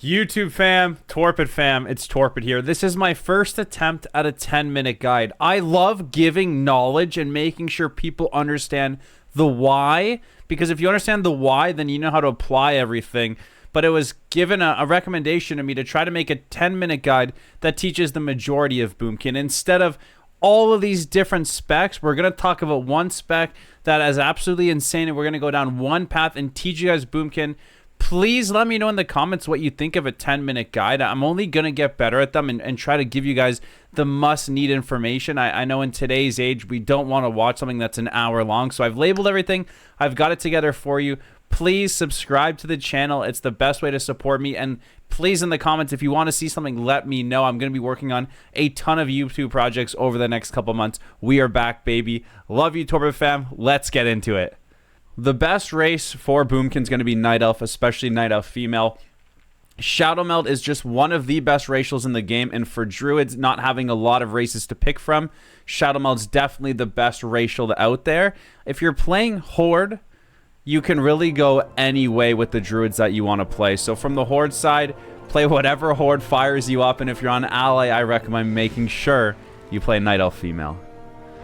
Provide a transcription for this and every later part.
YouTube fam, Torpid fam, it's Torpid here. This is my first attempt at a 10-minute guide. I love giving knowledge and making sure people understand the why, because if you understand the why, then you know how to apply everything. But it was given a recommendation to me to try to make a 10-minute guide that teaches the majority of Boomkin. Instead of all of these different specs, we're going to talk about one spec that is absolutely insane, and we're going to go down one path and teach you guys Boomkin. Please let me know in the comments what you think of a 10-minute guide. I'm only going to get better at them and try to give you guys the must-need information. I know in today's age, we don't want to watch something that's an hour long, so I've labeled everything. I've got it together for you. Please subscribe to the channel. It's the best way to support me. And please, in the comments, if you want to see something, let me know. I'm going to be working on a ton of YouTube projects over the next couple months. We are back, baby. Love you, Torpid fam. Let's get into it. The best race for Boomkin is going to be Night Elf, especially Night Elf female. Shadow Meld is just one of the best racials in the game, and for Druids not having a lot of races to pick from, Shadow Meld's definitely the best racial out there. If you're playing Horde, you can really go any way with the Druids that you want to play. So from the Horde side, play whatever Horde fires you up, and if you're on Ally, I recommend making sure you play Night Elf female.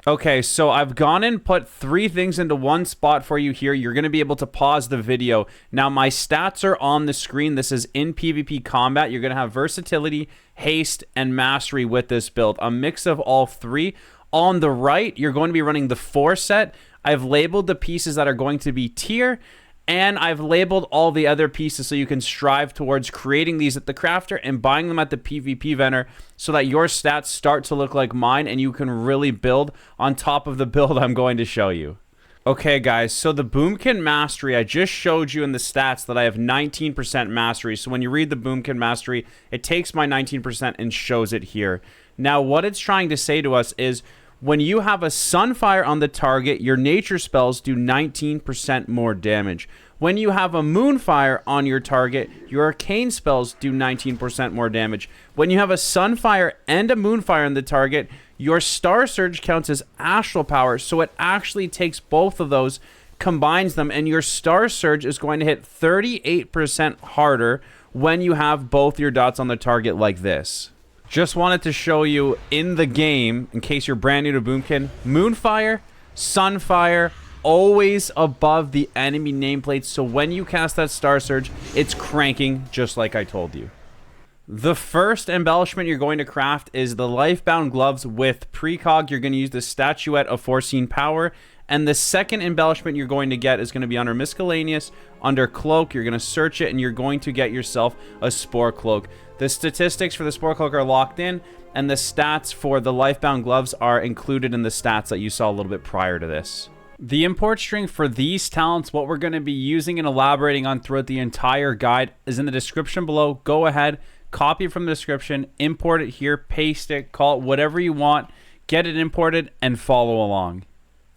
Okay, so I've gone and put 3 things into one spot for you here. You're going to be able to pause the video. Now, my stats are on the screen. This is in PvP combat. You're going to have versatility, haste, and mastery with this build. A mix of all 3. On the right, you're going to be running the 4 set. I've labeled the pieces that are going to be tier, and I've labeled all the other pieces so you can strive towards creating these at the crafter and buying them at the PvP vendor so that your stats start to look like mine and you can really build on top of the build I'm going to show you. Okay, guys, so the Boomkin Mastery, I just showed you in the stats that I have 19% Mastery. So when you read the Boomkin Mastery, it takes my 19% and shows it here. Now, what it's trying to say to us is, when you have a Sunfire on the target, your nature spells do 19% more damage. When you have a Moonfire on your target, your arcane spells do 19% more damage. When you have a Sunfire and a Moonfire on the target, your Star Surge counts as astral power, so it actually takes both of those, combines them, and your Star Surge is going to hit 38% harder when you have both your dots on the target like this. Just wanted to show you in the game, in case you're brand new to Boomkin, Moonfire, Sunfire, always above the enemy nameplate. So when you cast that Star Surge, it's cranking just like I told you. The first embellishment you're going to craft is the Lifebound Gloves with Precog. You're going to use the Statuette of Foreseen Power. And the second embellishment you're going to get is going to be under Miscellaneous, under Cloak. You're going to search it, and you're going to get yourself a Spore Cloak. The statistics for the Spore Cloak are locked in, and the stats for the Lifebound Gloves are included in the stats that you saw a little bit prior to this. The import string for these talents, what we're going to be using and elaborating on throughout the entire guide, is in the description below. Go ahead, copy it from the description, import it here, paste it, call it whatever you want, get it imported, and follow along.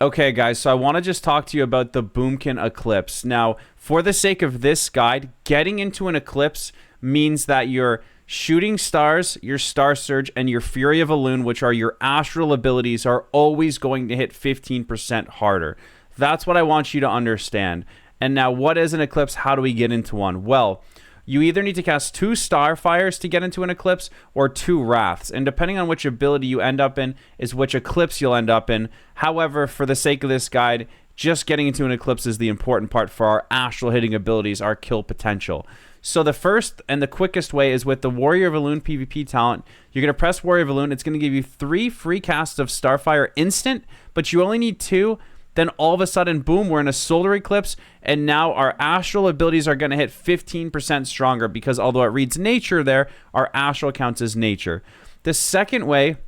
Okay, guys, so I want to just talk to you about the Boomkin Eclipse. Now, for the sake of this guide, getting into an Eclipse means that your Shooting Stars, your Star Surge, and your Fury of Elune, which are your astral abilities, are always going to hit 15% harder. That's what I want you to understand. And now, what is an Eclipse? How do we get into one? Well, you either need to cast 2 Starfires to get into an Eclipse or 2 Wraths. And depending on which ability you end up in is which Eclipse you'll end up in. However, for the sake of this guide, just getting into an Eclipse is the important part for our astral hitting abilities, our kill potential. So the first and the quickest way is with the Warrior of Elune PvP talent. You're going to press Warrior of Elune. It's going to give you 3 free casts of Starfire instant, but you only need 2. Then all of a sudden, boom, we're in a solar eclipse, and now our astral abilities are going to hit 15% stronger because although it reads nature there, our astral counts as nature. The second way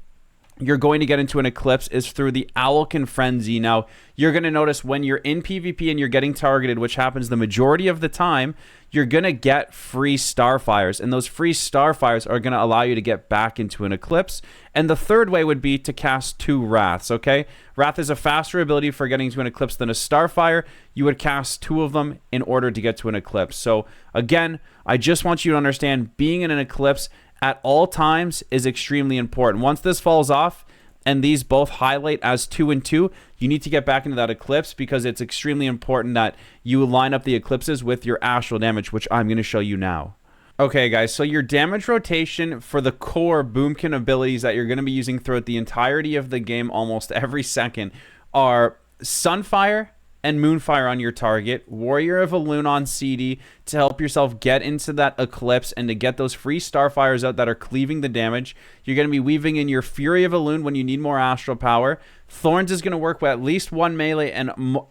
you're going to get into an eclipse is through the Owlkin Frenzy. Now, you're going to notice when you're in PvP and you're getting targeted, which happens the majority of the time, you're going to get free Starfires, and those free Starfires are going to allow you to get back into an Eclipse. And the third way would be to cast 2 Wraths, okay? Wrath is a faster ability for getting to an Eclipse than a Starfire. You would cast 2 of them in order to get to an Eclipse. So, again, I just want you to understand being in an Eclipse at all times is extremely important. Once this falls off, and these both highlight as 2 and 2, you need to get back into that Eclipse because it's extremely important that you line up the Eclipses with your astral damage, which I'm going to show you now. Okay, guys, so your damage rotation for the core Boomkin abilities that you're going to be using throughout the entirety of the game almost every second are Sunfire and Moonfire on your target, Warrior of Elune on CD to help yourself get into that Eclipse and to get those free Starfires out that are cleaving the damage. You're going to be weaving in your Fury of Elune when you need more Astral Power. Thorns is going to work with at least one melee and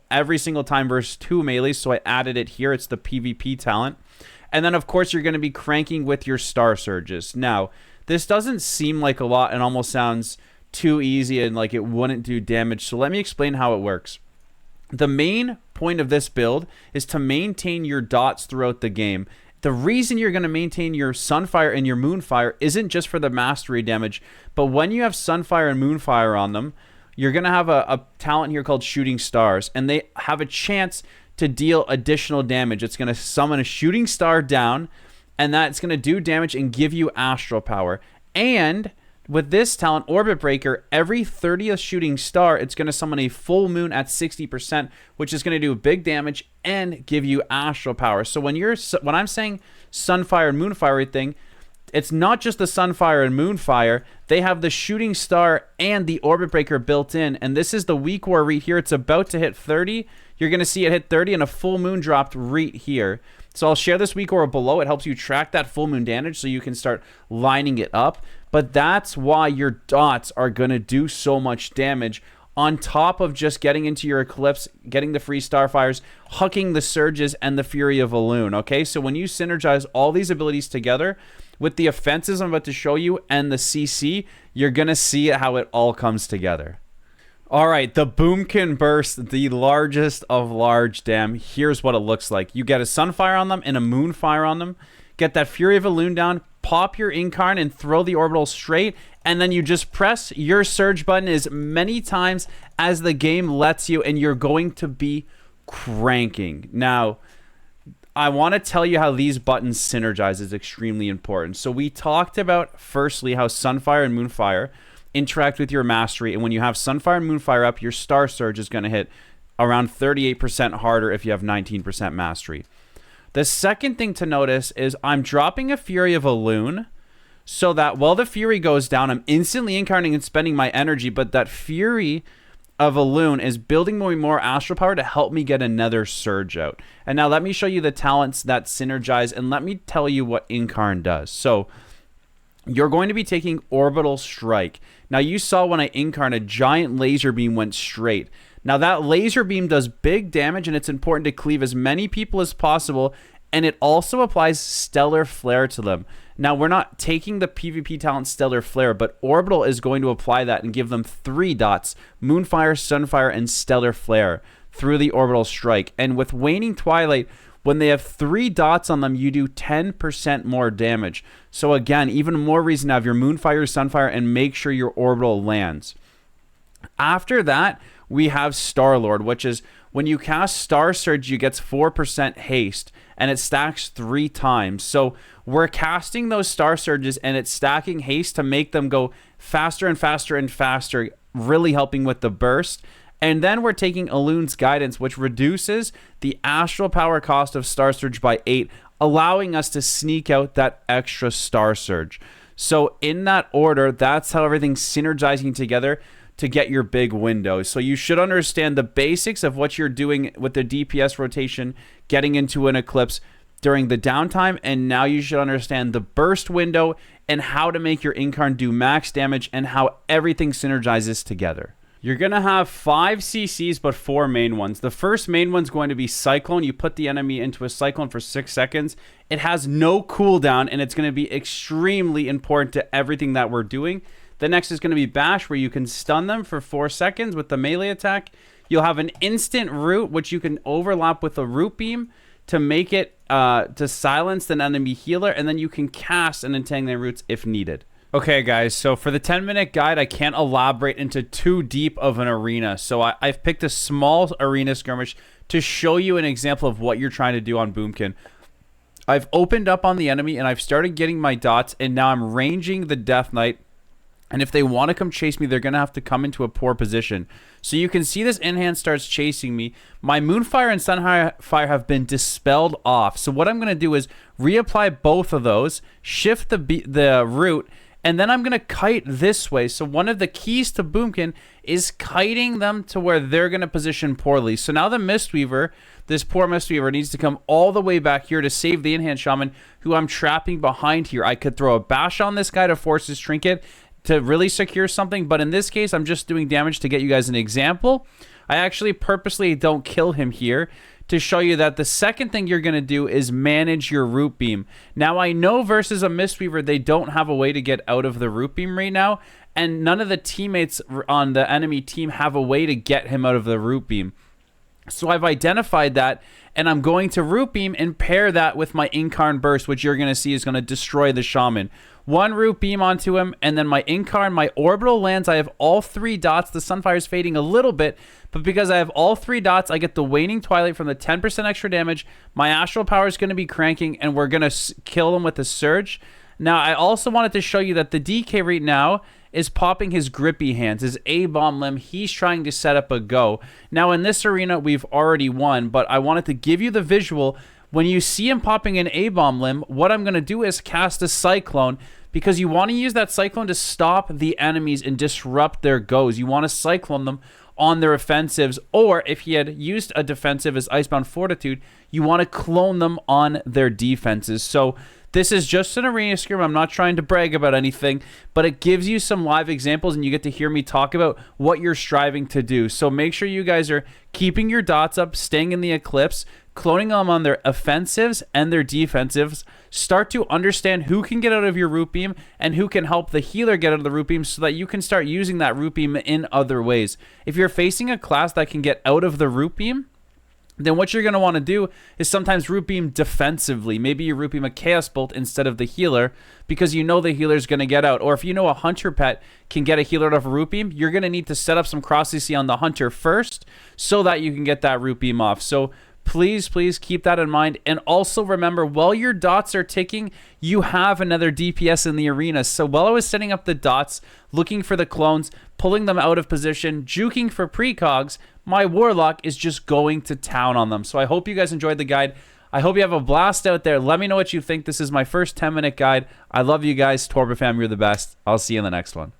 every single time versus 2 melees, so I added it here. It's the PvP talent. And then, of course, you're going to be cranking with your Star Surges. Now, this doesn't seem like a lot and almost sounds too easy and like it wouldn't do damage. So let me explain how it works. The main point of this build is to maintain your dots throughout the game. The reason you're going to maintain your Sunfire and your Moonfire isn't just for the mastery damage, but when you have Sunfire and Moonfire on them, you're going to have a talent here called Shooting Stars, and they have a chance to deal additional damage. It's going to summon a Shooting Star down, and that's going to do damage and give you Astral Power. And with this talent, Orbit Breaker, every 30th Shooting Star, it's going to summon a full moon at 60%, which is going to do big damage and give you Astral Power. So when I'm saying Sunfire and Moonfire thing, it's not just the Sunfire and Moonfire. They have the Shooting Star and the Orbit Breaker built in, and this is the Weak War read here. It's about to hit 30. You're going to see it hit 30 and a full moon dropped right here. So I'll share this Weak Aura below. It helps you track that full moon damage so you can start lining it up. But that's why your dots are going to do so much damage on top of just getting into your Eclipse, getting the free Starfires, hucking the Surges, and the Fury of Elune, okay? So when you synergize all these abilities together with the offenses I'm about to show you and the CC, you're going to see how it all comes together. All right, the Boomkin Burst, the largest of large dam. Here's what it looks like. You get a Sunfire on them and a Moonfire on them. Get that Fury of Elune down, pop your Incarn and throw the orbital straight, and then you just press your Surge button as many times as the game lets you, and you're going to be cranking. Now, I want to tell you how these buttons synergize is extremely important. So we talked about, firstly, how Sunfire and Moonfire interact with your mastery, and when you have Sunfire and Moonfire up, your Star Surge is going to hit around 38% harder if you have 19% mastery. The second thing to notice is I'm dropping a Fury of Elune so that while the Fury goes down, I'm instantly incarnating and spending my energy, but that Fury of Elune is building more Astral Power to help me get another Surge out. And now let me show you the talents that synergize, and let me tell you what Incarn does. So you're going to be taking Orbital Strike. Now you saw when I Incarn, a giant laser beam went straight. Now that laser beam does big damage, and it's important to cleave as many people as possible, and it also applies Stellar Flare to them. Now we're not taking the PvP talent Stellar Flare, but Orbital is going to apply that and give them 3 dots, Moonfire, Sunfire, and Stellar Flare through the Orbital Strike. And with Waning Twilight, when they have 3 dots on them, you do 10% more damage. So again, even more reason to have your Moonfire, Sunfire, and make sure your Orbital lands. After that, we have Star-Lord, which is when you cast Star Surge, you get 4% haste, and it stacks 3 times. So we're casting those Star Surges, and it's stacking haste to make them go faster and faster and faster, really helping with the burst. And then we're taking Elune's Guidance, which reduces the Astral Power cost of Star Surge by 8, allowing us to sneak out that extra Star Surge. So in that order, that's how everything's synergizing together to get your big window. So you should understand the basics of what you're doing with the DPS rotation, getting into an Eclipse during the downtime, and now you should understand the burst window and how to make your Incarn do max damage and how everything synergizes together. You're going to have 5 CCs, but 4 main ones. The first main one's going to be Cyclone. You put the enemy into a Cyclone for 6 seconds. It has no cooldown, and it's going to be extremely important to everything that we're doing. The next is going to be Bash, where you can stun them for 4 seconds with the melee attack. You'll have an instant root, which you can overlap with a root beam to make it to silence an enemy healer, and then you can cast an entangling roots if needed. Okay, guys, so for the 10-minute guide, I can't elaborate into too deep of an arena, so I've picked a small arena skirmish to show you an example of what you're trying to do on Boomkin. I've opened up on the enemy, and I've started getting my dots, and now I'm ranging the Death Knight And if they want to come chase me, they're going to have to come into a poor position. So you can see this in-hand starts chasing me. My Moonfire and Sunfire have been dispelled off. So what I'm going to do is reapply both of those, shift the root, and then I'm going to kite this way. So one of the keys to Boomkin is kiting them to where they're going to position poorly. So now the Mistweaver, this poor Mistweaver, needs to come all the way back here to save the in-hand Shaman, who I'm trapping behind here. I could throw a bash on this guy to force his trinket to really secure something, but in this case, I'm just doing damage to get you guys an example. I actually purposely don't kill him here to show you that the second thing you're going to do is manage your root beam. Now, I know versus a Mistweaver, they don't have a way to get out of the root beam right now, and none of the teammates on the enemy team have a way to get him out of the root beam. So I've identified that, and I'm going to root beam and pair that with my Incarn Burst, which you're going to see is going to destroy the Shaman. One root beam onto him, and then my Incarn, my orbital lands. I have all 3 dots. The Sunfire's fading a little bit, but because I have all 3 dots, I get the Waning Twilight from the 10% extra damage. My Astral Power is going to be cranking, and we're going to kill him with a Surge. Now, I also wanted to show you that the DK right now is popping his Grippy Hands, his A-Bomb limb. He's trying to set up a go. Now, in this arena, we've already won, but I wanted to give you the visual. When you see him popping an A-Bomb limb, what I'm going to do is cast a Cyclone, because you want to use that Cyclone to stop the enemies and disrupt their goes. You want to Cyclone them on their offensives, or if he had used a defensive as Icebound Fortitude, you want to clone them on their defenses. So this is just an arena scrim. I'm not trying to brag about anything, but it gives you some live examples, and you get to hear me talk about what you're striving to do. So make sure you guys are keeping your dots up, staying in the Eclipse, cloning them on their offensives and their defensives. Start to understand who can get out of your root beam and who can help the healer get out of the root beam, so that you can start using that root beam in other ways. If you're facing a class that can get out of the root beam, then what you're going to want to do is sometimes root beam defensively. Maybe you root beam a Chaos Bolt instead of the healer, because you know the healer's going to get out. Or if you know a Hunter pet can get a healer out of a root beam, you're going to need to set up some cross CC on the Hunter first so that you can get that root beam off. So please keep that in mind. And also remember, while your dots are ticking, you have another DPS in the arena. So while I was setting up the dots, looking for the clones, pulling them out of position, juking for precogs, my Warlock is just going to town on them. So I hope you guys enjoyed the guide. I hope you have a blast out there. Let me know what you think. This is my first 10-minute guide. I love you guys. Torpid fam, you're the best. I'll see you in the next one.